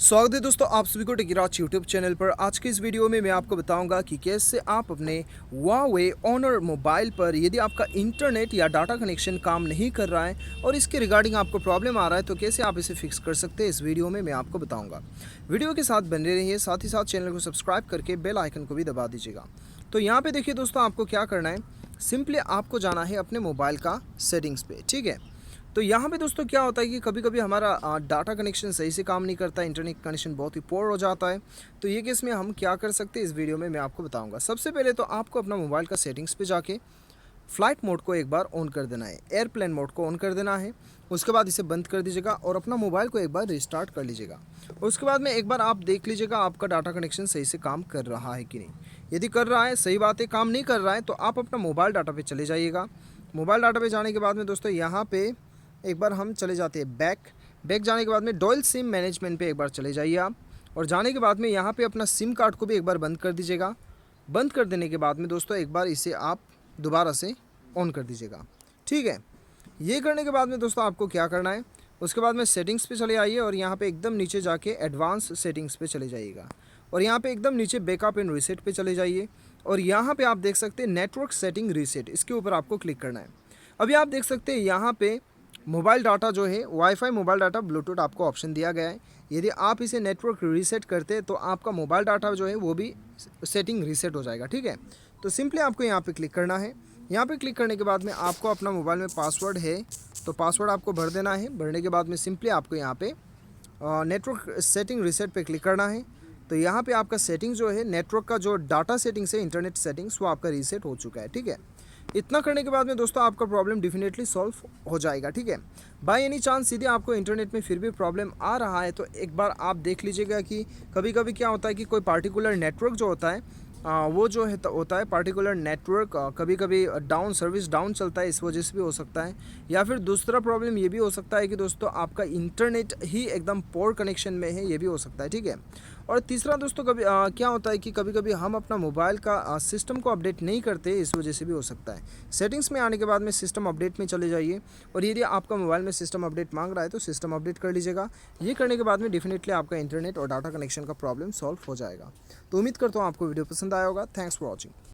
स्वागत है दोस्तों, आप सभी को टेकीराज यूट्यूब चैनल पर। आज के इस वीडियो में मैं आपको बताऊंगा कि कैसे आप अपने Huawei ऑनर मोबाइल पर यदि आपका इंटरनेट या डाटा कनेक्शन काम नहीं कर रहा है और इसके रिगार्डिंग आपको प्रॉब्लम आ रहा है तो कैसे आप इसे फिक्स कर सकते हैं, इस वीडियो में मैं आपको बताऊंगा। वीडियो के साथ बने रहिए, साथ ही साथ चैनल को सब्सक्राइब करके बेल आइकन को भी दबा दीजिएगा। तो यहाँ पर देखिए दोस्तों, आपको क्या करना है, सिंपली आपको जाना है अपने मोबाइल का सेटिंग्स पे। ठीक है, तो यहाँ पे दोस्तों क्या होता है कि कभी कभी हमारा डाटा कनेक्शन सही से काम नहीं करता है, इंटरनेट कनेक्शन बहुत ही पोर हो जाता है। तो ये केस में हम क्या कर सकते हैं, इस वीडियो में मैं आपको बताऊंगा। सबसे पहले तो आपको अपना मोबाइल का सेटिंग्स पे जाके फ़्लाइट मोड को एक बार ऑन कर देना है, एयरप्लेन मोड को ऑन कर देना है। उसके बाद इसे बंद कर दीजिएगा और अपना मोबाइल को एक बार रिस्टार्ट कर लीजिएगा। उसके बाद में एक बार आप देख लीजिएगा आपका डाटा कनेक्शन सही से काम कर रहा है कि नहीं। यदि कर रहा है, सही बात है, काम नहीं कर रहा है तो आप अपना मोबाइल डाटा पे चले जाइएगा। मोबाइल डाटा पे जाने के बाद में दोस्तों यहाँ पे एक बार हम चले जाते हैं बैक जाने के बाद में डुअल सिम मैनेजमेंट पे एक बार चले जाइए आप। और जाने के बाद में यहाँ पे अपना सिम कार्ड को भी एक बार बंद कर दीजिएगा। बंद कर देने के बाद में दोस्तों एक बार इसे आप दोबारा से ऑन कर दीजिएगा। ठीक है, ये करने के बाद में दोस्तों आपको क्या करना है, उसके बाद में सेटिंग्स पे चले आइए और यहाँ पे एकदम नीचे जाके एडवांस सेटिंग्स पे चले जाइएगा। और यहाँ पे एकदम नीचे बैकअप एंड रीसेट पे चले जाइए और यहाँ पे आप देख सकते हैं नेटवर्क सेटिंग रीसेट, इसके ऊपर आपको क्लिक करना है। अभी आप देख सकते हैं यहाँ पे मोबाइल डाटा जो है वाईफाई मोबाइल डाटा ब्लूटूथ आपको ऑप्शन दिया गया है। यदि आप इसे नेटवर्क रीसेट करते हैं तो आपका मोबाइल डाटा जो है वो भी सेटिंग रीसेट हो जाएगा। ठीक है, तो सिंपली आपको यहाँ पे क्लिक करना है। यहाँ पे क्लिक करने के बाद में आपको अपना मोबाइल में पासवर्ड है तो पासवर्ड आपको भर देना है। भरने के बाद में सिंपली आपको यहाँ पे नेटवर्क सेटिंग रीसेट पे क्लिक करना है। तो यहाँ पे आपका सेटिंग जो है नेटवर्क का जो डाटा सेटिंग्स है, इंटरनेट सेटिंग्स, वो आपका रीसेट हो चुका है। ठीक है, इतना करने के बाद में दोस्तों आपका प्रॉब्लम डेफिनेटली सॉल्व हो जाएगा। ठीक है, बाय एनी चांस यदि आपको इंटरनेट में फिर भी प्रॉब्लम आ रहा है तो एक बार आप देख लीजिएगा कि कभी कभी क्या होता है कि कोई पार्टिकुलर नेटवर्क जो होता है वो जो है होता है पार्टिकुलर नेटवर्क कभी कभी डाउन, सर्विस डाउन चलता है, इस वजह से भी हो सकता है। या फिर दूसरा प्रॉब्लम ये भी हो सकता है कि दोस्तों आपका इंटरनेट ही एकदम पोर कनेक्शन में है, ये भी हो सकता है। ठीक है, और तीसरा दोस्तों कभी क्या होता है कि कभी कभी हम अपना मोबाइल का सिस्टम को अपडेट नहीं करते, इस वजह से भी हो सकता है। सेटिंग्स में आने के बाद में सिस्टम अपडेट में चले जाइए और यदि आपका मोबाइल में सिस्टम अपडेट मांग रहा है तो सिस्टम अपडेट कर लीजिएगा। ये करने के बाद में डेफिनेटली आपका इंटरनेट और डाटा कनेक्शन का प्रॉब्लम सॉल्व हो जाएगा। तो उम्मीद करता हूँ आपको वीडियो पसंद आया होगा। Thanks for watching.